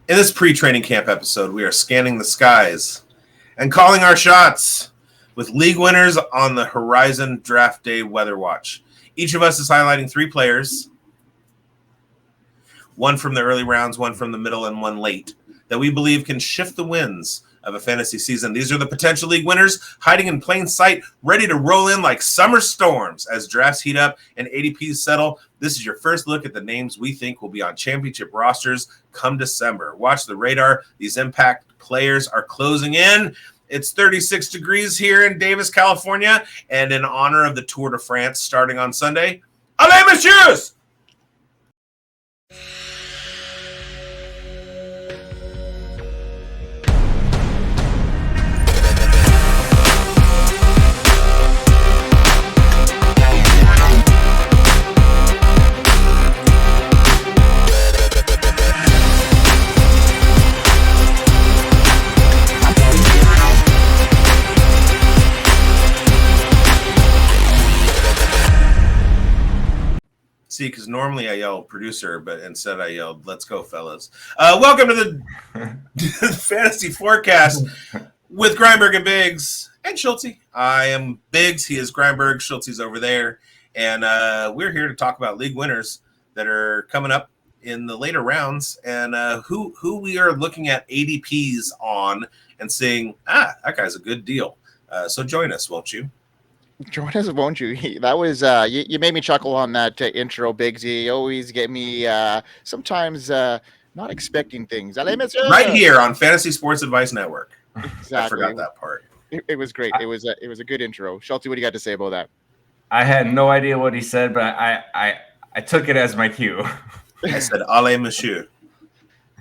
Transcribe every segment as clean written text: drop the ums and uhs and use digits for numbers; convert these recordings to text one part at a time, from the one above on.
In this pre-training camp episode, we are scanning the skies and calling our shots with league winners on the Horizon Draft Day Weather Watch. Each of us is highlighting 3 players, one from the early rounds, one from the middle, and one late, that we believe can shift the winds of a fantasy season. These are the potential league winners hiding in plain sight, ready to roll in like summer storms as drafts heat up and ADPs settle. This is your first look at the names we think will be on championship rosters come December. Watch the radar. These impact players are closing in. It's 36 degrees here in Davis, California, and in honor of the Tour de France starting on Sunday, allez, messieurs! See, because normally I yell producer, but instead I yelled, let's go, fellas. Welcome to the Fantasy Forecast with Grindberg and bigz and Schulte. I am bigz. He is Grindberg. Schulte's over there. And we're here to talk about league winners that are coming up in the later rounds and who we are looking at ADPs on and saying, that guy's a good deal. So join us, won't you? Join us, won't you? That was you made me chuckle on that intro, bigz. You always get me sometimes not expecting things. Right here on Fantasy Sports Advice Network. Exactly. I forgot that part. It was great. It was a good intro. Schulte, what do you got to say about that? I had no idea what he said, but I took it as my cue. I said, allez, monsieur.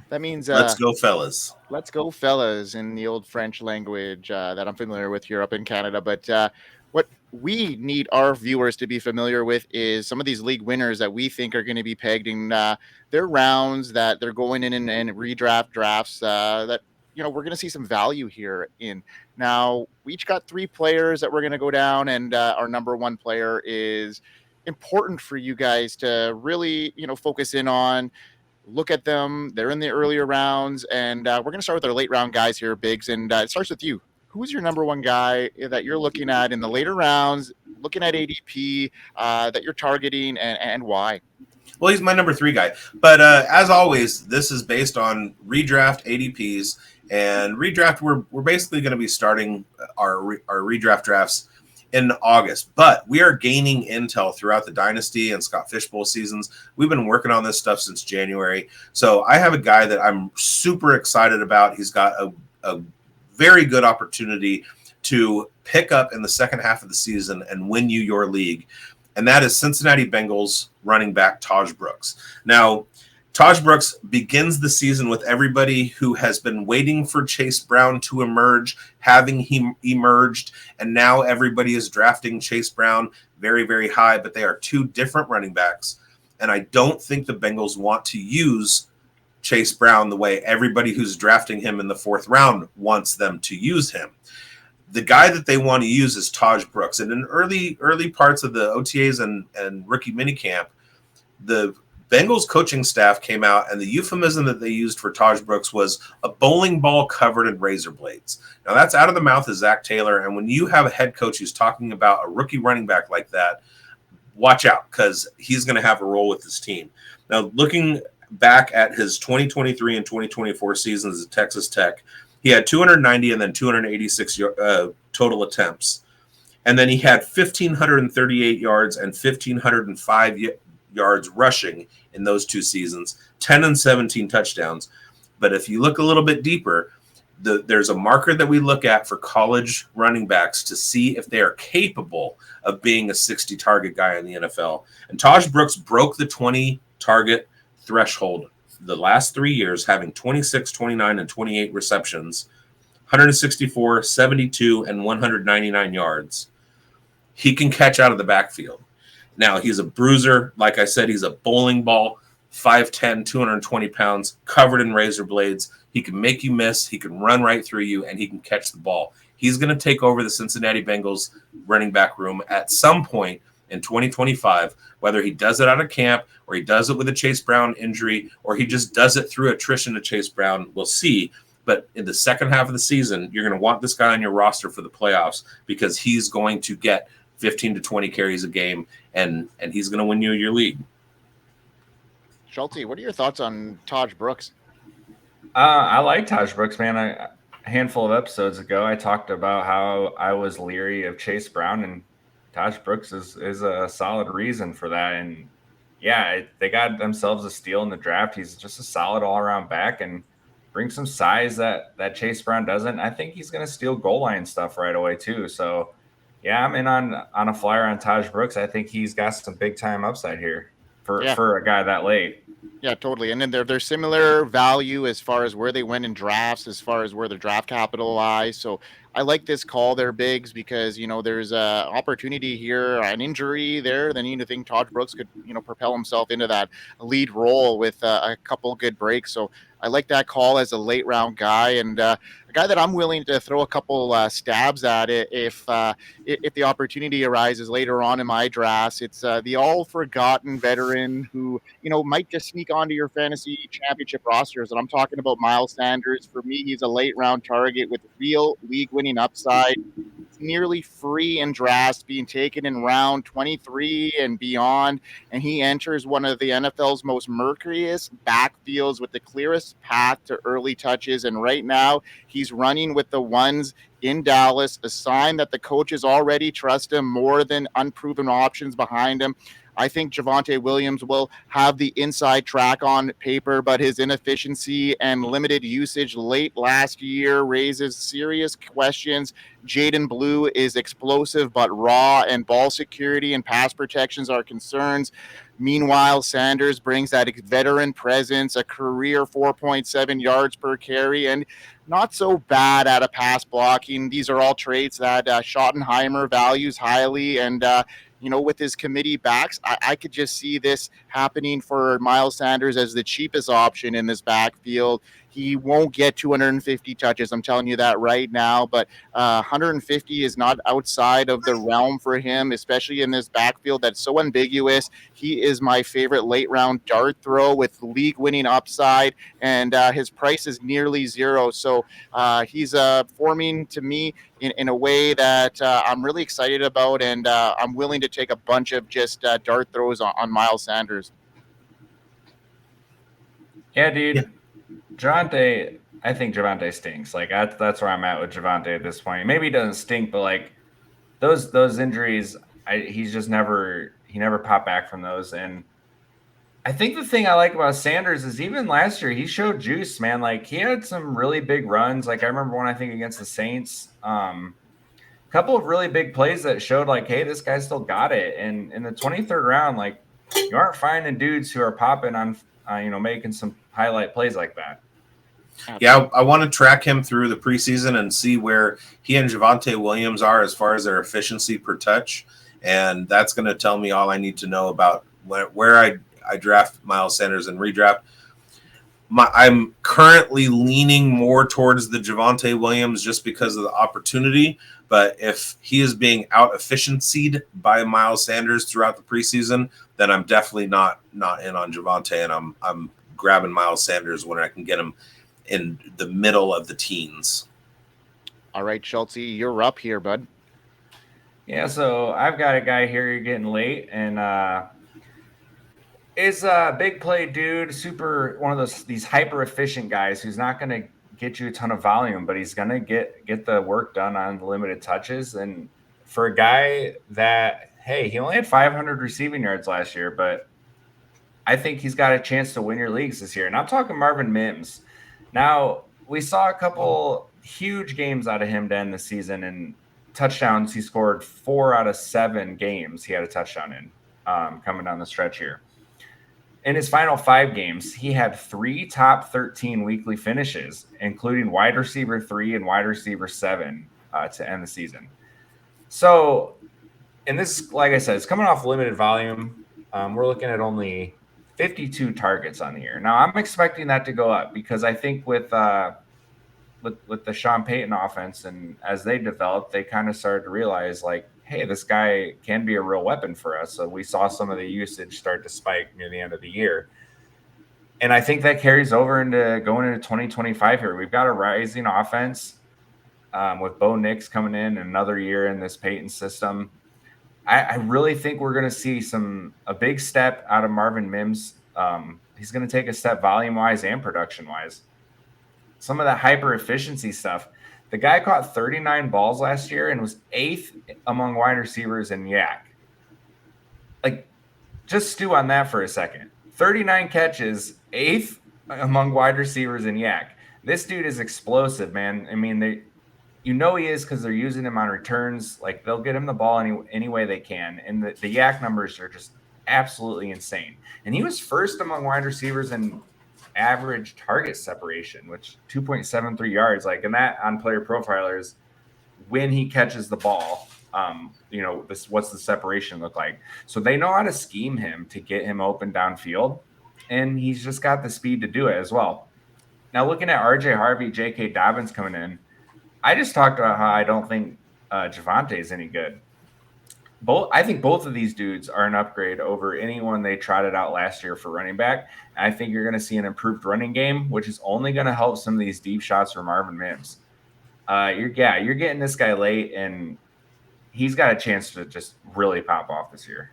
That means let's go, fellas. Let's go, fellas, in the old French language that I'm familiar with here up in Canada. But what we need our viewers to be familiar with is some of these league winners that we think are going to be pegged in their rounds, that they're going in and redraft drafts that, we're going to see some value here in. Now, we each got 3 players that we're going to go down, and our number 1 player is important for you guys to really, focus in on. Look at them. They're in the earlier rounds, and we're going to start with our late round guys here, bigz, and it starts with you. Who's your number 1 guy that you're looking at in the later rounds, looking at ADP that you're targeting, and why? Well, he's my number 3 guy. But as always, this is based on redraft ADPs. And redraft, we're basically going to be starting our redraft drafts in August. But we are gaining intel throughout the Dynasty and Scott Fishbowl seasons. We've been working on this stuff since January. So I have a guy that I'm super excited about. He's got a very good opportunity to pick up in the second half of the season and win you your league. And that is Cincinnati Bengals running back Tahj Brooks. Now, Tahj Brooks begins the season with everybody who has been waiting for Chase Brown to emerge, having him emerged, and now everybody is drafting Chase Brown very, very high, but they are 2 different running backs. And I don't think the Bengals want to use Chase Brown the way everybody who's drafting him in the 4th round wants them to use him. The guy that they want to use is Tahj Brooks. And in early parts of the OTAs and rookie minicamp, the Bengals coaching staff came out, and the euphemism that they used for Tahj Brooks was a bowling ball covered in razor blades. Now, that's out of the mouth of Zach Taylor, and when you have a head coach who's talking about a rookie running back like that, watch out, because he's going to have a role with this team. Now, looking back at his 2023 and 2024 seasons at Texas Tech, he had 290 and then 286 total attempts. And then he had 1,538 yards and 1,505 yards rushing in those 2 seasons, 10 and 17 touchdowns. But if you look a little bit deeper, there's a marker that we look at for college running backs to see if they are capable of being a 60-target guy in the NFL. And Tahj Brooks broke the 20-target threshold the last 3 years, having 26, 29, and 28 receptions, 164, 72, and 199 yards. He can catch out of the backfield. Now, he's a bruiser. Like I said, he's a bowling ball, 5'10", 220 pounds, covered in razor blades. He can make you miss. He can run right through you, and he can catch the ball. He's going to take over the Cincinnati Bengals running back room at some point in 2025, whether he does it out of camp or he does it with a Chase Brown injury or he just does it through attrition to Chase Brown, we'll see. But in the second half of the season, you're going to want this guy on your roster for the playoffs because he's going to get 15 to 20 carries a game, and he's going to win you your league. Schulte, what are your thoughts on Tahj Brooks? I like Tahj Brooks, man. A handful of episodes ago, I talked about how I was leery of Chase Brown, and Tahj Brooks is a solid reason for that. And yeah, they got themselves a steal in the draft. He's just a solid all-around back and brings some size that Chase Brown doesn't. I think he's going to steal goal line stuff right away too. So yeah, I'm in on a flyer on Tahj Brooks. I think he's got some big time upside here for a guy that late. Yeah, totally. And then they're similar value as far as where they went in drafts, as far as where their draft capital lies. So I like this call there, bigz, because, there's a opportunity here, an injury there. Then you think Tahj Brooks could, propel himself into that lead role with a couple good breaks. So I like that call as a late round guy, and a guy that I'm willing to throw a couple stabs at it if the opportunity arises later on in my drafts. It's the all forgotten veteran who might just sneak onto your fantasy championship rosters, and I'm talking about Miles Sanders. For me, he's a late round target with real league winning upside. It's nearly free in drafts, being taken in round 23 and beyond, and he enters one of the NFL's most murkiest backfields with the clearest path to early touches. And right now, he's running with the ones in Dallas, a sign that the coaches already trust him more than unproven options behind him. I think Javonte Williams will have the inside track on paper, but his inefficiency and limited usage late last year raises serious questions. Jayden Blue is explosive but raw, and ball security and pass protections are concerns. Meanwhile, Sanders brings that veteran presence, a career 4.7 yards per carry, and not so bad at a pass blocking. These are all traits that Schottenheimer values highly, and with his committee backs, I could just see this happening for Miles Sanders as the cheapest option in this backfield. He won't get 250 touches. I'm telling you that right now, but 150 is not outside of the realm for him, especially in this backfield that's so ambiguous. He is my favorite late round dart throw with league winning upside, and his price is nearly zero. So he's forming to me in a way that I'm really excited about, and I'm willing to take a bunch of just dart throws on Miles Sanders. Yeah, dude. Yeah. I think Javonte stinks. Like that's where I'm at with Javonte at this point. Maybe he doesn't stink, but like those injuries, he never popped back from those. And I think the thing I like about Sanders is even last year he showed juice, man. Like he had some really big runs. Like I remember one I think against the Saints, a couple of really big plays that showed like, hey, this guy still got it. And in the 23rd round, like you aren't finding dudes who are popping on, making some highlight plays like that. Yeah, I want to track him through the preseason and see where he and Javonte Williams are as far as their efficiency per touch. And that's going to tell me all I need to know about where I draft Miles Sanders and redraft. I'm currently leaning more towards the Javonte Williams just because of the opportunity. But if he is being out efficiencyed by Miles Sanders throughout the preseason, then I'm definitely not in on Javonte, and I'm grabbing Miles Sanders when I can get him in the middle of the teens. All right, Schulte, you're up here, bud. Yeah, so I've got a guy here. You're getting late, and is a big play dude, super one of these hyper efficient guys who's not going to get you a ton of volume, but he's going to get the work done on limited touches. And for a guy that, hey, he only had 500 receiving yards last year, but I think he's got a chance to win your leagues this year. And I'm talking Marvin Mims. Now, we saw a couple huge games out of him to end the season, and touchdowns. He scored 4 out of 7 games he had a touchdown in coming down the stretch here. In his final 5 games, he had 3 top 13 weekly finishes, including wide receiver 3 and wide receiver 7 to end the season. So, and this, like I said, it's coming off limited volume. We're looking at only 52 targets on the year. Now, I'm expecting that to go up because I think with the Sean Payton offense, and as they developed, they kind of started to realize, like, hey, this guy can be a real weapon for us. So we saw some of the usage start to spike near the end of the year. And I think that carries over into going into 2025 here. We've got a rising offense with Bo Nix coming in another year in this Peyton system. I really think we're going to see a big step out of Marvin Mims. He's going to take a step volume-wise and production-wise. Some of that hyper efficiency stuff. The guy caught 39 balls last year and was 8th among wide receivers in YAC. Like, just stew on that for a second. 39 catches, 8th among wide receivers in YAC. This dude is explosive, man. I mean, he is because they're using him on returns. Like, they'll get him the ball any way they can. And the YAC numbers are just absolutely insane. And he was first among wide receivers in average target separation, which 2.73 yards. Like, and that on Player Profilers, when he catches the ball, what's the separation look like? So they know how to scheme him to get him open downfield, and he's just got the speed to do it as well. Now, looking at RJ Harvey, J.K. Dobbins coming in, I just talked about how I don't think Javonte is any good. I think both of these dudes are an upgrade over anyone they trotted out last year for running back. And I think you're going to see an improved running game, which is only going to help some of these deep shots from Marvin Mims. You're getting this guy late, and he's got a chance to just really pop off this year.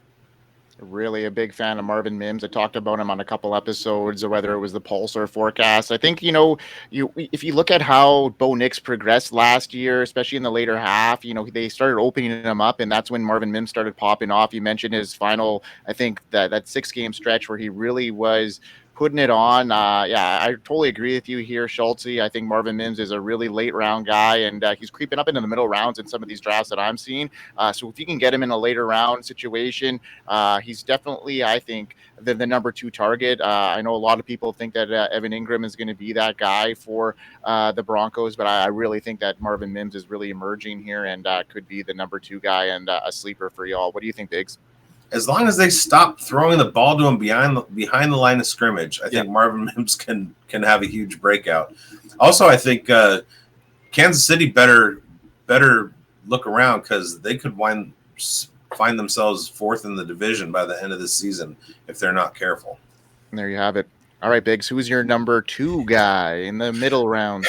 Really a big fan of Marvin Mims. I talked about him on a couple episodes, whether it was the Pulse or Forecast. I think, if you look at how Bo Nix progressed last year, especially in the later half, they started opening him up, and that's when Marvin Mims started popping off. You mentioned his final, I think that 6-game stretch where he really was putting it on. I totally agree with you here, Schultze. I think Marvin Mims is a really late round guy, and he's creeping up into the middle rounds in some of these drafts that I'm seeing. So if you can get him in a later round situation, he's definitely, I think, the number 2 target. I know a lot of people think that Evan Ingram is going to be that guy for the Broncos, but I really think that Marvin Mims is really emerging here and could be the number 2 guy and a sleeper for y'all. What do you think, Biggs? As long as they stop throwing the ball to him behind the line of scrimmage, I think Marvin Mims can have a huge breakout. Also, I think Kansas City better look around because they could find themselves 4th in the division by the end of the season if they're not careful. And there you have it. All right, Biggs, who's your number 2 guy in the middle round?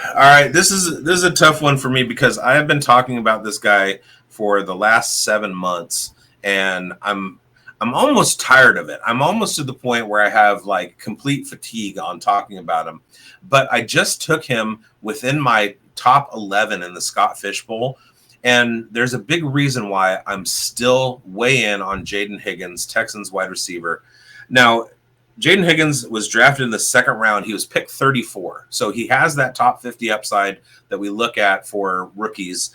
All right, this is a tough one for me because I have been talking about this guy for the last 7 months. And I'm almost tired of it. I'm almost to the point where I have like complete fatigue on talking about him. But I just took him within my top 11 in the Scott Fish Bowl. And there's a big reason why I'm still way in on Jayden Higgins, Texans wide receiver. Now, Jayden Higgins was drafted in the 2nd round. He was picked 34. So he has that top 50 upside that we look at for rookies.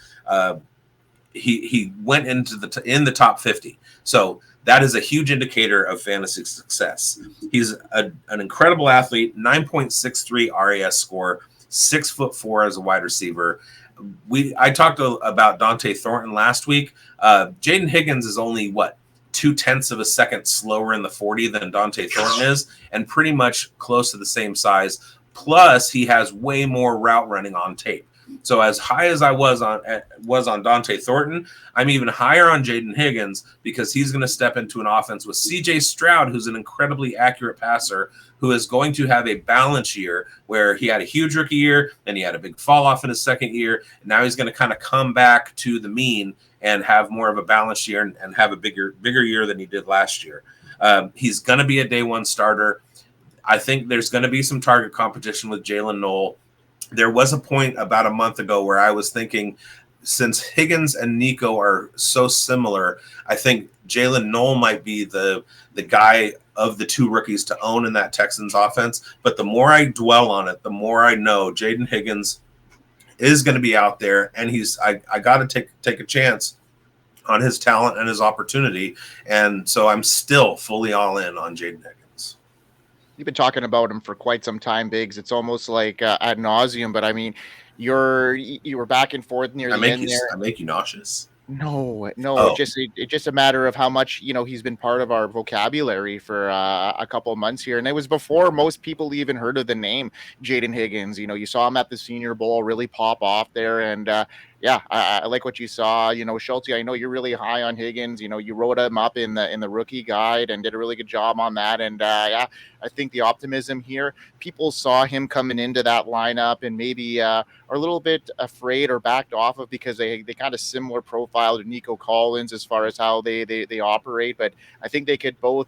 He went into in the top 50. So that is a huge indicator of fantasy success. He's an incredible athlete, 9.63 RAS score, 6'4" as a wide receiver. I talked about Dante Thornton last week. Jayden Higgins is only 0.2 of a second slower in the 40 than Dante Thornton is, and pretty much close to the same size. Plus, he has way more route running on tape. So as high as I was on Dante Thornton, I'm even higher on Jayden Higgins because he's going to step into an offense with C.J. Stroud, who's an incredibly accurate passer, who is going to have a balance year where he had a huge rookie year and he had a big fall off in his 2nd year. And now he's going to kind of come back to the mean and have more of a balanced year and have a bigger year than he did last year. He's going to be a day 1 starter. I think there's going to be some target competition with Jalen Noel. There was a point about a month ago where I was thinking, since Higgins and Nico are so similar, I think Jalen Noel might be the guy of the 2 rookies to own in that Texans offense. But the more I dwell on it, the more I know Jayden Higgins is going to be out there, and I got to take a chance on his talent and his opportunity. And so I'm still fully all in on Jayden Higgins. You've been talking about him for quite some time, Biggs. It's almost like ad nauseum, but I mean, you were back and forth near the end there. I make you nauseous. No. Oh. It's just a matter of how much he's been part of our vocabulary for a couple of months here, and it was before most people even heard of the name Jayden Higgins. You saw him at the Senior Bowl really pop off there, and yeah, I like what you saw. Schulte, I know you're really high on Higgins. You wrote him up in the rookie guide and did a really good job on that. And yeah, I think the optimism here, people saw him coming into that lineup and maybe are a little bit afraid or backed off of because they kind of similar profile to Nico Collins as far as how they operate. But I think they could both,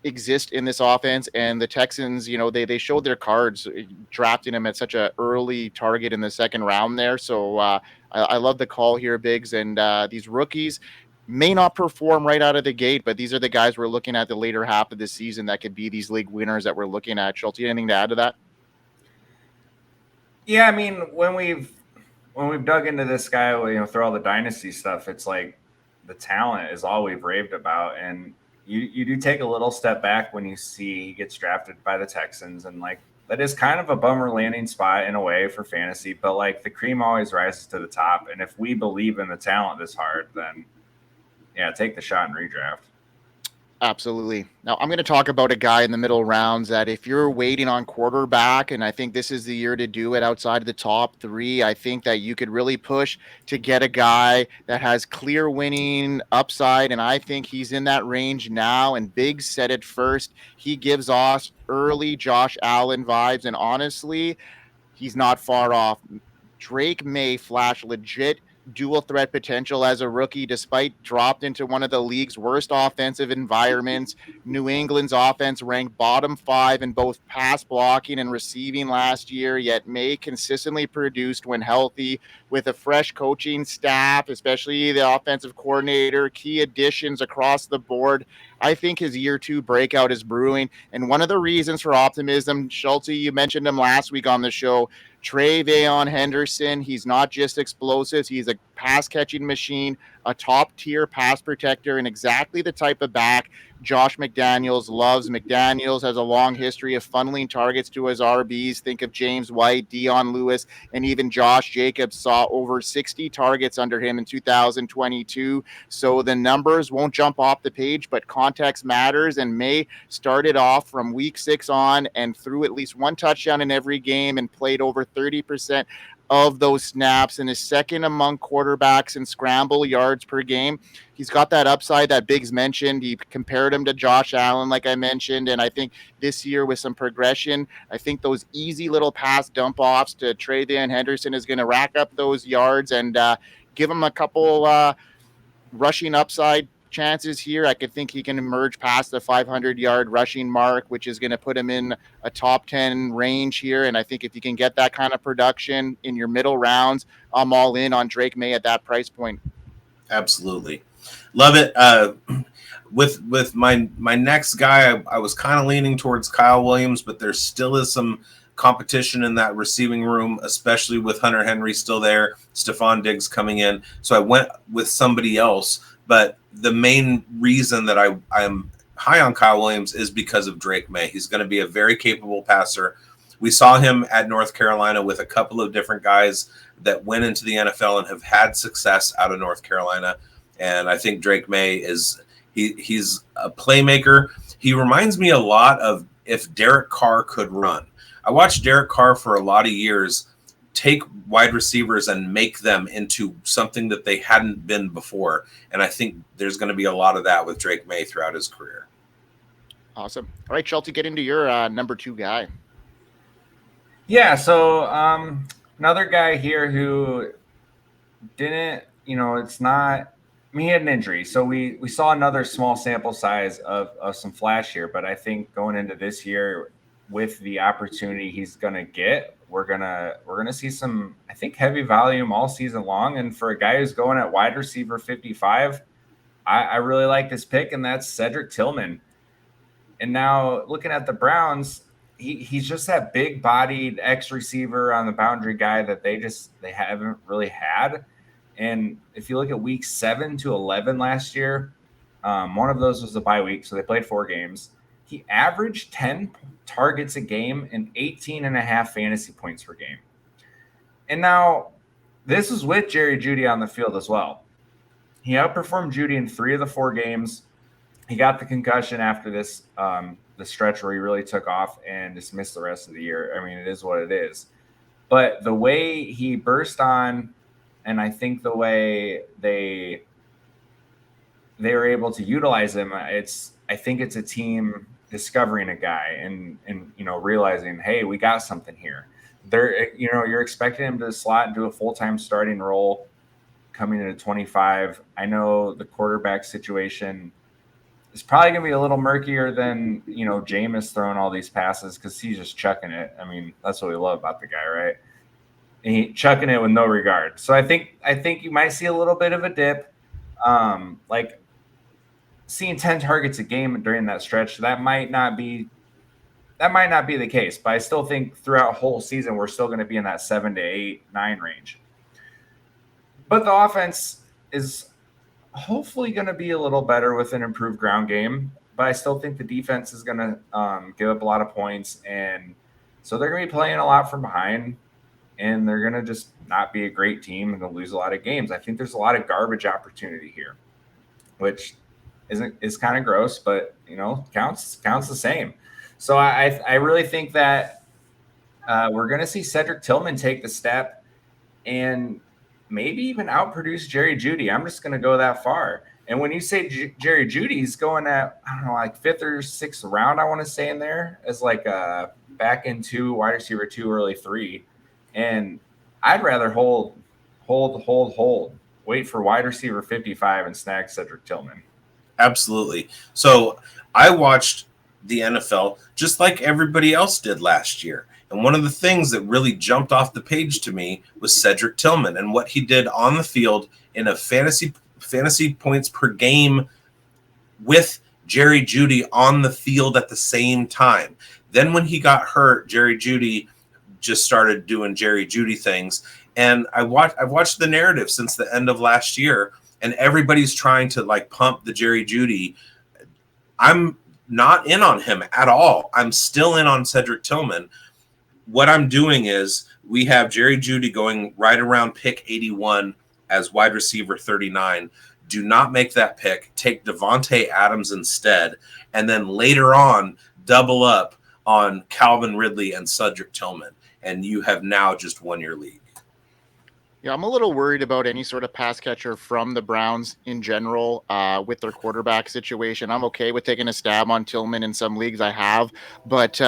exist in this offense, and the Texans, they showed their cards drafting him at such an early target in the second round there. So I love the call here, Biggs, and these rookies may not perform right out of the gate, but these are the guys we're looking at the later half of the season that could be these league winners that we're looking at. Schulte, anything to add to that? Yeah, I mean, when we've dug into this guy, through all the dynasty stuff, it's like the talent is all we've raved about, and you do take a little step back when you see he gets drafted by the Texans, and like that is kind of a bummer landing spot in a way for fantasy, but like the cream always rises to the top, and if we believe in the talent this hard, then yeah, take the shot and redraft. Absolutely. Now, I'm going to talk about a guy in the middle rounds that if you're waiting on quarterback, and I think this is the year to do it outside of the top three, I think that you could really push to get a guy that has clear winning upside, and I think he's in that range now, and bigz said it first. He gives us early Josh Allen vibes, and honestly, he's not far off. Drake Maye flashed legit dual threat potential as a rookie, despite dropped into one of the league's worst offensive environments. New England's offense ranked bottom 5 in both pass blocking and receiving last year, yet Maye consistently produced when healthy with a fresh coaching staff, especially the offensive coordinator, key additions across the board. I think his year 2 breakout is brewing. And one of the reasons for optimism, Schulte, you mentioned him last week on the show, TreVeyon Henderson. He's not just explosive. He's a pass-catching machine, a top-tier pass protector, and exactly the type of back Josh McDaniels loves. McDaniels has a long history of funneling targets to his RBs. Think of James White, Dion Lewis, and even Josh Jacobs saw over 60 targets under him in 2022. So the numbers won't jump off the page, but context matters, and Maye started off from week 6 on and threw at least one touchdown in every game and played over 30% of those snaps, and is second among quarterbacks in scramble yards per game. He's got that upside that bigz mentioned. He compared him to Josh Allen, like I mentioned, and I think this year with some progression, I think those easy little pass dump offs to TreVeyon Henderson is going to rack up those yards and give him a couple rushing upside chances here. I could think he can emerge past the 500-yard rushing mark, which is going to put him in a top 10 range here. And I think if you can get that kind of production in your middle rounds, I'm all in on Drake Maye at that price point. Absolutely. Love it. With my next guy, I was kind of leaning towards Kyle Williams, but there still is some competition in that receiving room, especially with Hunter Henry still there, Stephon Diggs coming in. So I went with somebody else. But the main reason that I'm high on Kyle Williams is because of Drake Maye. He's going to be a very capable passer. We saw him at North Carolina with a couple of different guys that went into the NFL and have had success out of North Carolina. And I think Drake Maye he's a playmaker. He reminds me a lot of if Derek Carr could run. I watched Derek Carr for a lot of years take wide receivers and make them into something that they hadn't been before. And I think there's going to be a lot of that with Drake Maye throughout his career. Awesome. All right, Schulte, get into your number 2 guy. Yeah, so another guy here who didn't, it's not, he had an injury. So we saw another small sample size of some flash here, but I think going into this year with the opportunity he's going to get, we're gonna see some, I think, heavy volume all season long. And for a guy who's going at wide receiver 55, I really like this pick, and that's Cedric Tillman. And now looking at the Browns, he's just that big-bodied X receiver on the boundary guy that they haven't really had. And if you look at week 7 to 11 last year, one of those was the bye week, so they played 4 games. He averaged 10 targets a game and 18.5 fantasy points per game. And now this is with Jerry Jeudy on the field as well. He outperformed Jeudy in 3 of the 4 games. He got the concussion after this, the stretch where he really took off and just missed the rest of the year. I mean, it is what it is. But the way he burst on And I think the way they were able to utilize him, I think it's a team discovering a guy and realizing, hey, we got something here. You're expecting him to slot into a full-time starting role coming into 25. I know the quarterback situation is probably going to be a little murkier than, Jameis throwing all these passes because he's just chucking it. I mean, that's what we love about the guy, right? And he chucking it with no regard. So I think you might see a little bit of a dip. Like seeing 10 targets a game during that stretch, that might not be the case, but I still think throughout whole season we're still going to be in that 7 to 8, 9 range. But the offense is hopefully going to be a little better with an improved ground game, but I still think the defense is going to give up a lot of points, and so they're going to be playing a lot from behind, and they're going to just not be a great team and they'll lose a lot of games. I think there's a lot of garbage opportunity here, which is kind of gross, but counts the same. So I really think that we're going to see Cedric Tillman take the step and maybe even outproduce Jerry Jeudy. I'm just going to go that far. And when you say Jerry Judy's going at, I don't know, like 5th or 6th round, I want to say in there as like a back end 2, wide receiver 2, early 3. And I'd rather hold, wait for wide receiver 55 and snag Cedric Tillman. Absolutely. So I watched the NFL just like everybody else did last year. And one of the things that really jumped off the page to me was Cedric Tillman and what he did on the field in a fantasy points per game with Jerry Jeudy on the field at the same time. Then when he got hurt, Jerry Jeudy just started doing Jerry Jeudy things. And I've watched the narrative since the end of last year, and everybody's trying to like pump the Jerry Jeudy. I'm not in on him at all. I'm still in on Cedric Tillman. What I'm doing is we have Jerry Jeudy going right around pick 81 as wide receiver 39. Do not make that pick. Take Devontae Adams instead. And then later on, double up on Calvin Ridley and Cedric Tillman. And you have now just won your league. Yeah, I'm a little worried about any sort of pass catcher from the Browns in general with their quarterback situation. I'm okay with taking a stab on Tillman in some leagues I have, but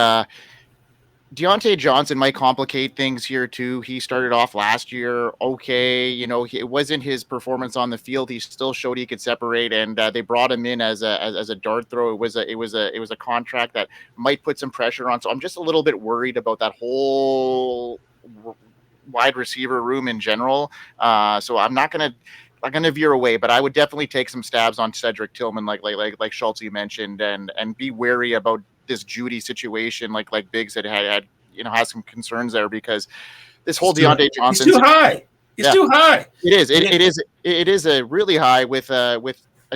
Deontay Johnson might complicate things here too. He started off last year okay. It wasn't his performance on the field. He still showed he could separate, and they brought him in as a dart throw. It was a contract that might put some pressure on. So I'm just a little bit worried about that whole wide receiver room in general. So I'm gonna veer away, but I would definitely take some stabs on Cedric Tillman, like Schultz mentioned, and be wary about this Jeudy situation, like bigz had has some concerns there, because this whole Deontay Johnson, he's too high. He's too high. It is a really high with a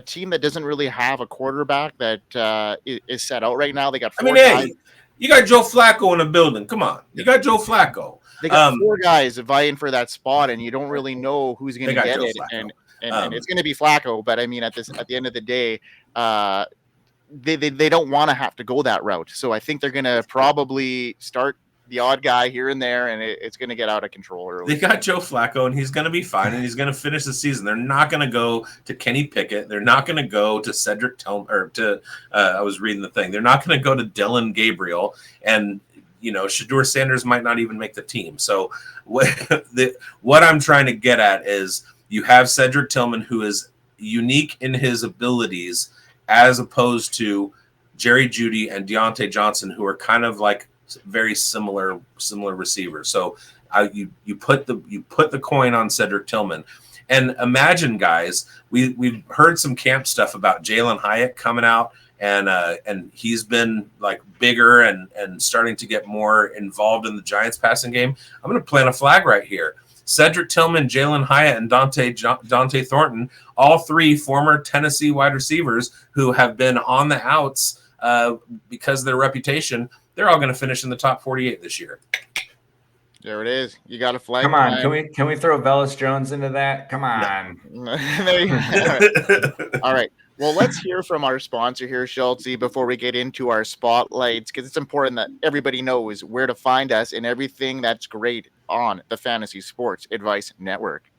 team that doesn't really have a quarterback that is set out right now. They got 4 guys. Hey, you got Joe Flacco in the building. Come on, you got Joe Flacco. They got 4 guys vying for that spot, and you don't really know who's going to get it. And it's going to be Flacco. But I mean, at the end of the day, they don't want to have to go that route. So I think they're going to probably start the odd guy here and there, and it's going to get out of control early. They got Joe Flacco, and he's going to be fine, and he's going to finish the season. They're not going to go to Kenny Pickett. They're not going to go to Cedric Tillman, or to I was reading the thing. They're not going to go to Dylan Gabriel, and Shedeur Sanders might not even make the team. So what I'm trying to get at is you have Cedric Tillman, who is unique in his abilities, as opposed to Jerry Jeudy and Deontay Johnson, who are kind of like very similar receivers. So you put the coin on Cedric Tillman, and imagine, guys, we've heard some camp stuff about Jalen Hyatt coming out, and he's been like bigger and starting to get more involved in the Giants passing game. I'm going to plant a flag right here. Cedric Tillman, Jalen Hyatt, and Dante Thornton, all 3 former Tennessee wide receivers who have been on the outs because of their reputation. They're all going to finish in the top 48 this year. There it is. You got a flag. Come on, can we throw Velus Jones into that? Come on. All right. Well, let's hear from our sponsor here, Schultz, before we get into our spotlights, because it's important that everybody knows where to find us and everything that's great on the Fantasy Sports Advice Network.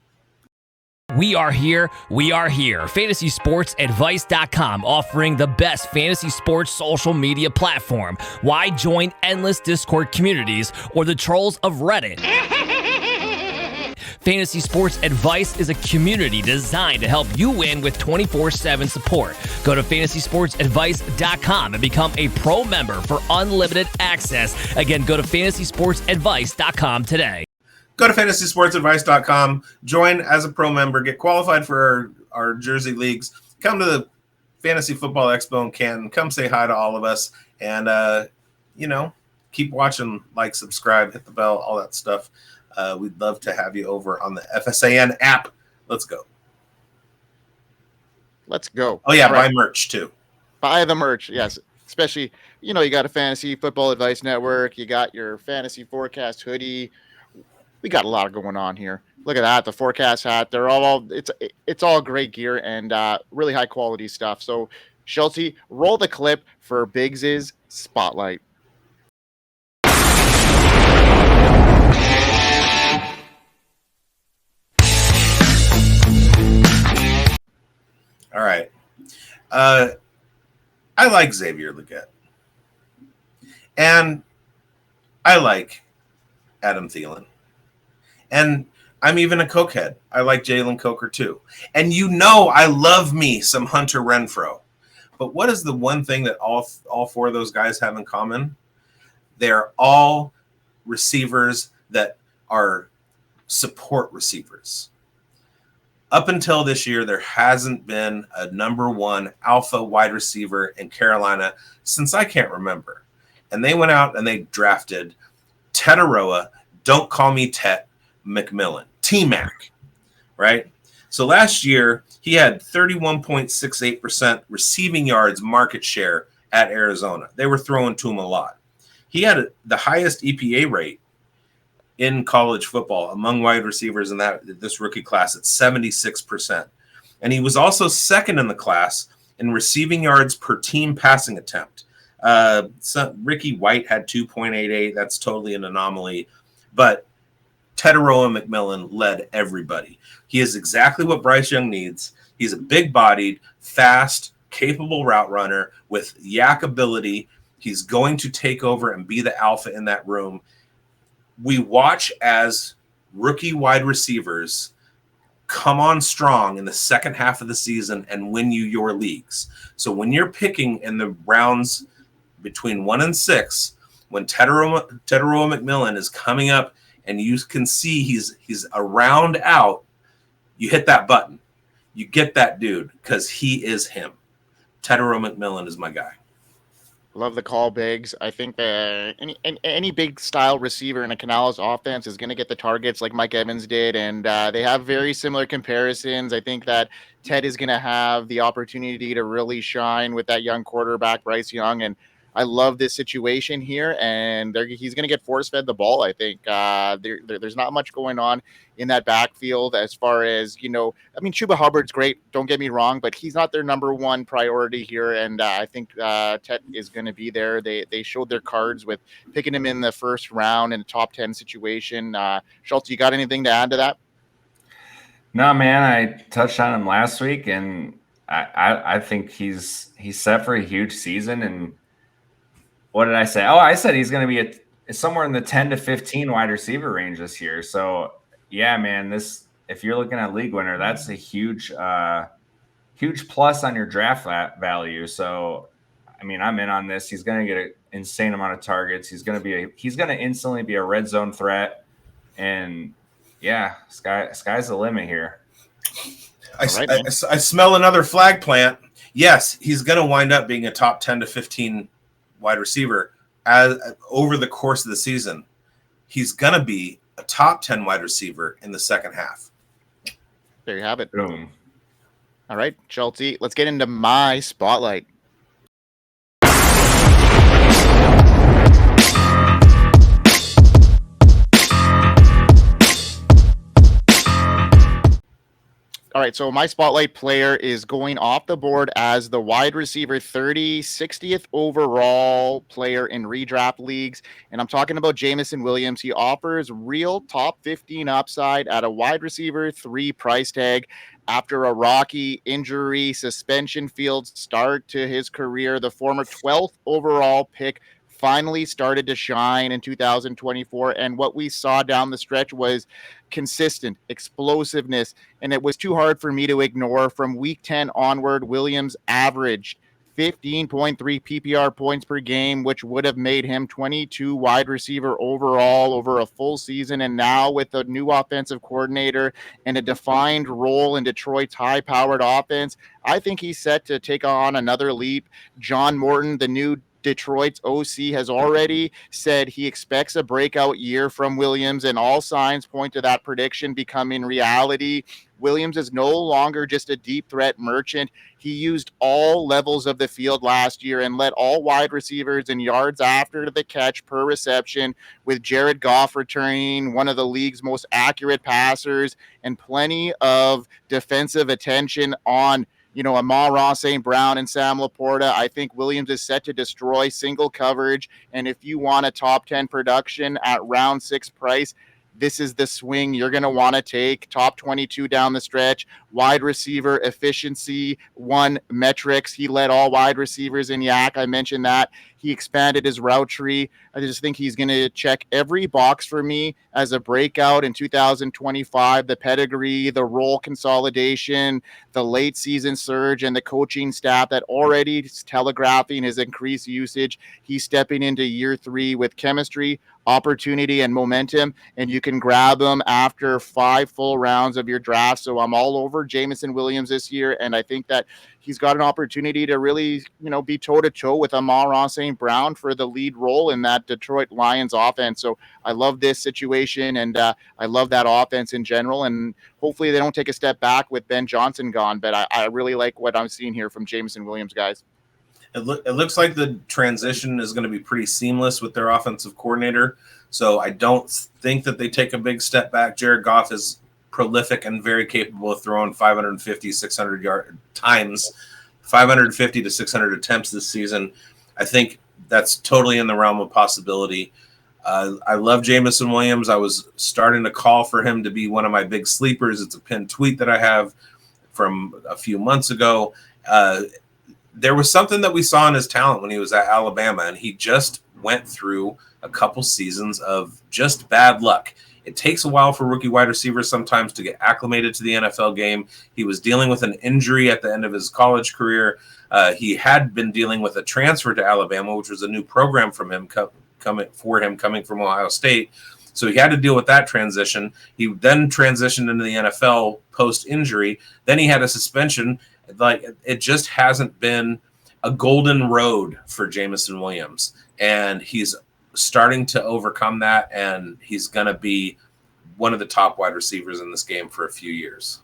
We are here. FantasySportsAdvice.com, offering the best fantasy sports social media platform. Why join endless Discord communities or the trolls of Reddit? Fantasy Sports Advice is a community designed to help you win with 24/7 support. Go to FantasySportsAdvice.com and become a pro member for unlimited access. Again, go to FantasySportsAdvice.com today. Go to FantasySportsAdvice.com, join as a pro member, get qualified for our Jersey leagues, come to the Fantasy Football Expo in Canton, come say hi to all of us, and, keep watching, like, subscribe, hit the bell, all that stuff. We'd love to have you over on the FSAN app. Let's go. Let's go. Oh, yeah, All right. buy merch, too. Buy the merch, yes. Especially, you got a Fantasy Football Advice Network. You got your Fantasy Forecast hoodie. We got a lot going on here. Look at that, the forecast hat. They're it's all great gear and really high quality stuff. So, Schulte, roll the clip for bigz' Spotlight. All right. I like Xavier Legette. And I like Adam Thielen. And I'm even a cokehead. I like Jalen Coker too. And I love me some Hunter Renfrow. But what is the one thing that all four of those guys have in common? They're all receivers that are support receivers. Up until this year, there hasn't been a number one alpha wide receiver in Carolina since I can't remember. And they went out and they drafted Tetaroa, don't call me Tet, McMillan, T-Mac, right? So last year, he had 31.68% receiving yards market share at Arizona. They were throwing to him a lot. He had the highest EPA rate in college football among wide receivers in this rookie class at 76%. And he was also second in the class in receiving yards per team passing attempt. Ricky White had 2.88. That's totally an anomaly. But Tetaroa McMillan led everybody. He is exactly what Bryce Young needs. He's a big-bodied, fast, capable route runner with yak ability. He's going to take over and be the alpha in that room. We watch as rookie wide receivers come on strong in the second half of the season and win you your leagues. So when you're picking in the rounds between 1 and 6, when Tetaroa McMillan is coming up and you can see he's a round out, you hit that button. You get that dude because he is him. Tetaroa McMillan is my guy. Love the call, bigz. I think any big style receiver in a Canales offense is going to get the targets like Mike Evans did, and they have very similar comparisons. I think that Ted is going to have the opportunity to really shine with that young quarterback, Bryce Young, and I love this situation here, and he's going to get force-fed the ball, I think. There's not much going on in that backfield as far as, Chuba Hubbard's great, don't get me wrong, but he's not their number one priority here, and I think Tet is going to be there. They showed their cards with picking him in the first round in a top 10 situation. Schultz, you got anything to add to that? No, man, I touched on him last week, and I think he's set for a huge season, and what did I say? Oh, I said he's going to be somewhere in the 10 to 15 wide receiver range this year. So, yeah, man, if you're looking at league winner, that's a huge plus on your draft value. So, I mean, I'm in on this. He's going to get an insane amount of targets. He's going to instantly be a red zone threat. And yeah, sky's the limit here. I smell another flag plant. Yes, he's going to wind up being a top 10 to 15 wide receiver over the course of the season. He's going to be a top 10 wide receiver in the second half. There you have it. Boom. All right, Schulte, let's get into my spotlight. All right, right, so my spotlight player is going off the board as the wide receiver 60th overall player in redraft leagues, and I'm talking about Jameson Williams. He offers real top 15 upside at a wide receiver 3 price tag after a rocky injury suspension field start to his career. The former 12th overall pick finally started to shine in 2024, and what we saw down the stretch was consistent explosiveness, and it was too hard for me to ignore. From week 10 onward, Williams averaged 15.3 PPR points per game, which would have made him 22 wide receiver overall over a full season. And now with a new offensive coordinator and a defined role in Detroit's high-powered offense, I think he's set to take on another leap. John Morton, the new Detroit's OC, has already said he expects a breakout year from Williams, and all signs point to that prediction becoming reality. Williams is no longer just a deep threat merchant. He used all levels of the field last year and led all wide receivers in yards after the catch per reception, with Jared Goff returning one of the league's most accurate passers and plenty of defensive attention on Amon-Ra St. Brown and Sam Laporta. I think Williams is set to destroy single coverage. And if you want a top 10 production at round 6 price, this is the swing you're going to want to take. Top 22 down the stretch. Wide receiver efficiency, 1 metrics. He led all wide receivers in YAC. I mentioned that. He expanded his route tree. I just think he's going to check every box for me as a breakout in 2025. The pedigree, the role consolidation, the late season surge, and the coaching staff that already is telegraphing his increased usage. He's stepping into year 3 with chemistry, opportunity, and momentum, and you can grab him after 5 full rounds of your draft. So I'm all over Jameson Williams this year, and I think that he's got an opportunity to really, be toe-to-toe with Amon-Ra St. Brown for the lead role in that Detroit Lions offense. So I love this situation, and I love that offense in general, and hopefully they don't take a step back with Ben Johnson gone, but I really like what I'm seeing here from Jameson Williams, guys. It looks like the transition is going to be pretty seamless with their offensive coordinator, so I don't think that they take a big step back. Jared Goff is prolific and very capable of throwing 550, 600 yard times, 550 to 600 attempts this season. I think that's totally in the realm of possibility. I love Jameson Williams. I was starting to call for him to be one of my big sleepers. It's a pinned tweet that I have from a few months ago. There was something that we saw in his talent when he was at Alabama, and he just went through a couple seasons of just bad luck. It takes a while for rookie wide receivers sometimes to get acclimated to the NFL game. He was dealing with an injury at the end of his college career. He had been dealing with a transfer to Alabama, which was a new program from him coming from Ohio State. So he had to deal with that transition. He then transitioned into the NFL post-injury. Then he had a suspension. Like, it just hasn't been a golden road for Jameson Williams. And he's starting to overcome that, and he's going to be one of the top wide receivers in this game for a few years.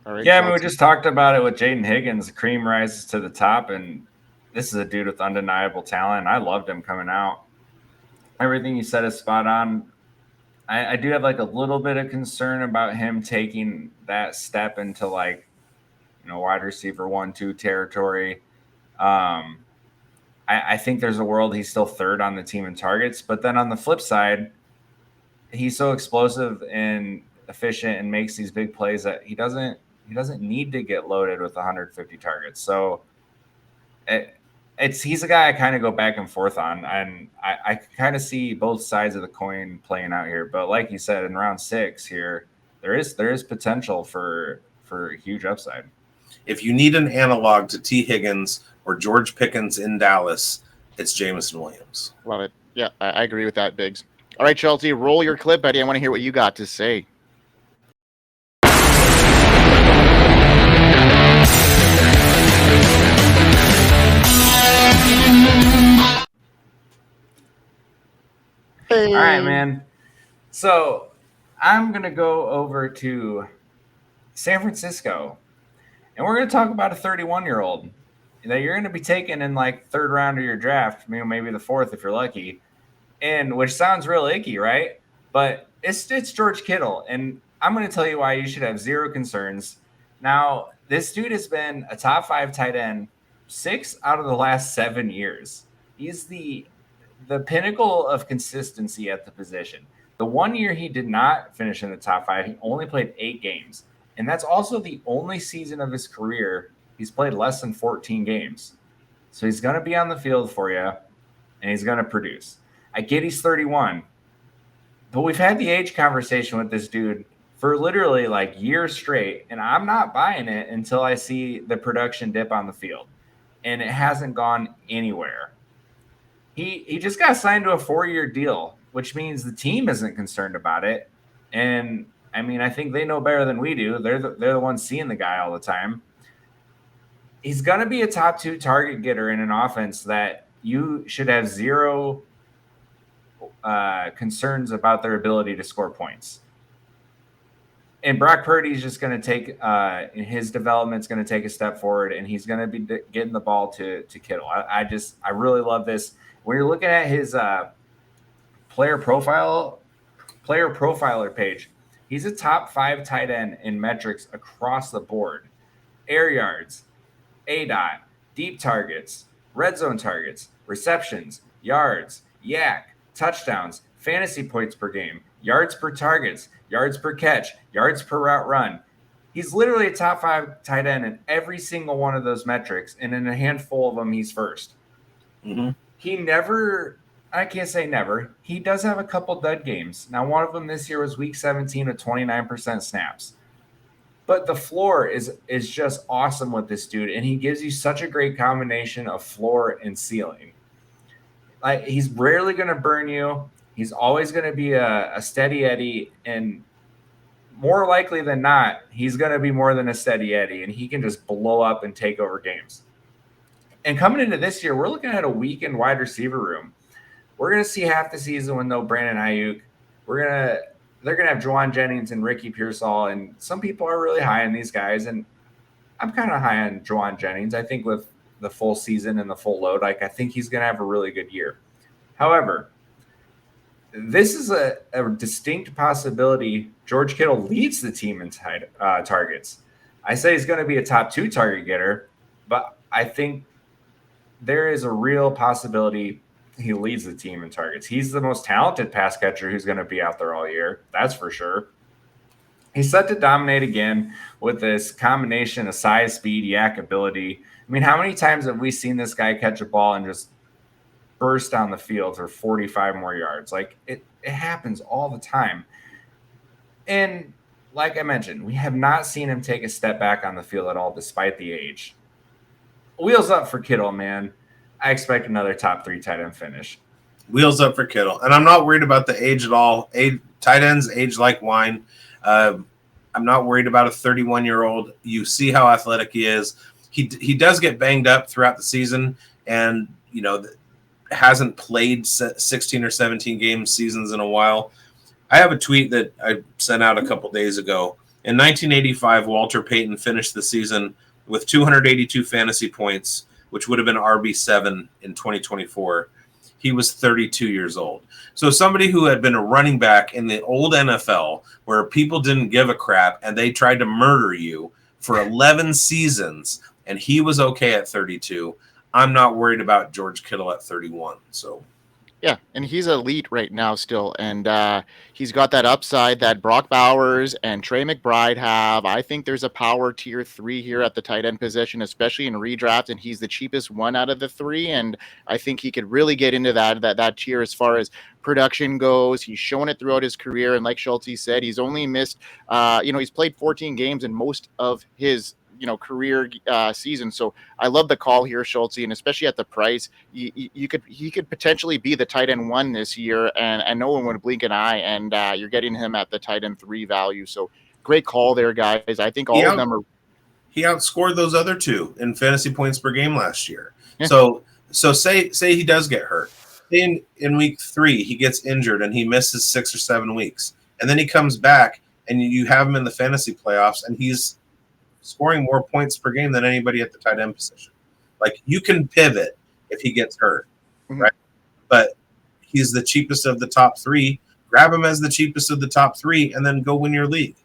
All right, yeah, I mean, we just talked about it with Jayden Higgins. Cream rises to the top, and this is a dude with undeniable talent. I loved him coming out. Everything you said is spot on. I do have like a little bit of concern about him taking that step into like, wide receiver 1-2 territory. I think there's a world he's still third on the team in targets, but then on the flip side, he's so explosive and efficient and makes these big plays that he doesn't need to get loaded with 150 targets. So he's a guy I kind of go back and forth on, and I kind of see both sides of the coin playing out here. But like you said, in round 6 here, there is potential for huge upside. If you need an analog to T. Higgins or George Pickens in Dallas, it's Jameson Williams. Love it. Yeah, I agree with that, Biggs. All right, Chelsea, roll your clip, buddy. I want to hear what you got to say. All right, man. So I'm going to go over to San Francisco, and we're going to talk about a 31-year-old that you're going to be taking in like 3rd round of your draft, maybe the 4th if you're lucky, and which sounds real icky, right? But it's George Kittle, and I'm going to tell you why you should have zero concerns. Now, this dude has been a top 5 tight end 6 out of the last 7 years. He's the pinnacle of consistency at the position. The 1 year he did not finish in the top 5, he only played 8 games. And that's also the only season of his career he's played less than 14 games. So he's going to be on the field for you, and he's going to produce. I get he's 31, but we've had the age conversation with this dude for literally like years straight, and I'm not buying it until I see the production dip on the field. And it hasn't gone anywhere. He just got signed to a 4-year deal, which means the team isn't concerned about it. And I mean, I think they know better than we do. They're the ones seeing the guy all the time. He's going to be a top 2 target getter in an offense that you should have zero concerns about their ability to score points. And Brock Purdy's just going to take his development's going to take a step forward, and he's going to be getting the ball to Kittle. I really love this. When you're looking at his player profiler page, he's a top 5 tight end in metrics across the board. Air yards, ADOT, deep targets, red zone targets, receptions, yards, yak, touchdowns, fantasy points per game, yards per targets, yards per catch, yards per route run. He's literally a top 5 tight end in every single one of those metrics, and in a handful of them, he's first. Mm-hmm. He never, I can't say never, he does have a couple dud games. Now, one of them this year was week 17 with 29% snaps. But the floor is just awesome with this dude, and he gives you such a great combination of floor and ceiling. Like, he's rarely going to burn you. He's always going to be a steady Eddie, and more likely than not, he's going to be more than a steady Eddie, and he can just blow up and take over games. And coming into this year, we're looking at a weakened wide receiver room. We're going to see half the season with no Brandon Ayuk. They're going to have Juwan Jennings and Ricky Pearsall, and some people are really high on these guys, and I'm kind of high on Juwan Jennings. I think with the full season and the full load, I think he's going to have a really good year. However, this is a distinct possibility George Kittle leads the team in targets. I say he's going to be a top 2 target getter, but I think there is a real possibility he leads the team in targets. He's the most talented pass catcher who's going to be out there all year. That's for sure. He's set to dominate again with this combination of size, speed, yak ability. I mean, how many times have we seen this guy catch a ball and just burst down the field for 45 more yards? Like, it happens all the time. And like I mentioned, we have not seen him take a step back on the field at all, despite the age. Wheels up for Kittle, man. I expect another top 3 tight end finish. Wheels up for Kittle. And I'm not worried about the age at all. Tight ends age like wine. I'm not worried about a 31-year-old. You see how athletic he is. He does get banged up throughout the season, and, you know, hasn't played 16 or 17 seasons in a while. I have a tweet that I sent out a couple days ago. In 1985, Walter Payton finished the season with 282 fantasy points, which would have been RB7 in 2024. He was 32 years old. So somebody who had been a running back in the old NFL where people didn't give a crap and they tried to murder you for 11 seasons, and he was okay at 32. I'm not worried about George Kittle at 31. So Yeah, and he's elite right now still, and he's got that upside that Brock Bowers and Trey McBride have. I think there's a power tier 3 here at the tight end position, especially in redraft, and he's the cheapest one out of the 3, and I think he could really get into that tier as far as production goes. He's shown it throughout his career, and like Schulte said, he's only missed, he's played 14 games in most of his career season. So I love the call here, Schulte, and especially at the price, he could potentially be the tight end 1 this year, and no one would blink an eye. And you're getting him at the tight end 3 value. So great call there, guys. I think all of them are. He outscored those other 2 in fantasy points per game last year. Yeah. So say he does get hurt. In week 3, he gets injured and he misses 6 or 7 weeks, and then he comes back and you have him in the fantasy playoffs, and he's scoring more points per game than anybody at the tight end position. Like, you can pivot if he gets hurt, right? But he's the cheapest of the top 3. Grab him as the cheapest of the top 3 and then go win your league.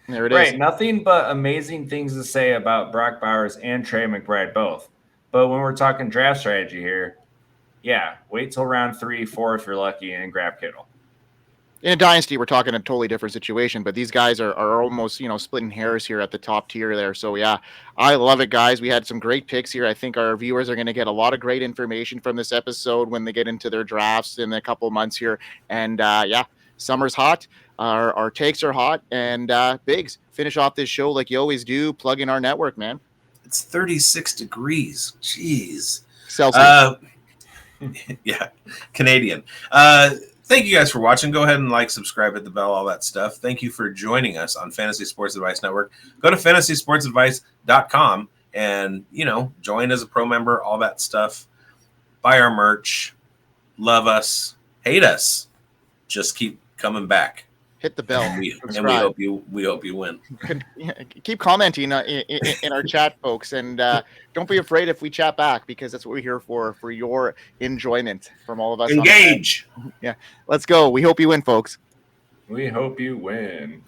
There it Right. is. Nothing but amazing things to say about Brock Bowers and Trey McBride both. But when we're talking draft strategy here, yeah, wait till round 3, 4 if you're lucky and grab Kittle. In a dynasty, we're talking a totally different situation, but these guys are almost, splitting hairs here at the top tier there. So yeah, I love it, guys. We had some great picks here. I think our viewers are going to get a lot of great information from this episode when they get into their drafts in a couple of months here. And yeah, summer's hot. Our takes are hot. And bigz, finish off this show like you always do. Plug in our network, man. It's 36 degrees. Jeez. Celsius. Yeah, Canadian. Thank you guys for watching. Go ahead and like, subscribe, hit the bell, all that stuff. Thank you for joining us on Fantasy Sports Advice Network. Go to fantasysportsadvice.com and, join as a pro member, all that stuff. Buy our merch. Love us. Hate us. Just keep coming back. Hit the bell. And we hope you win. Keep commenting in our chat, folks, and don't be afraid if we chat back, because that's what we're here for your enjoyment from all of us. Engage. Yeah, let's go. We hope you win, folks. We hope you win.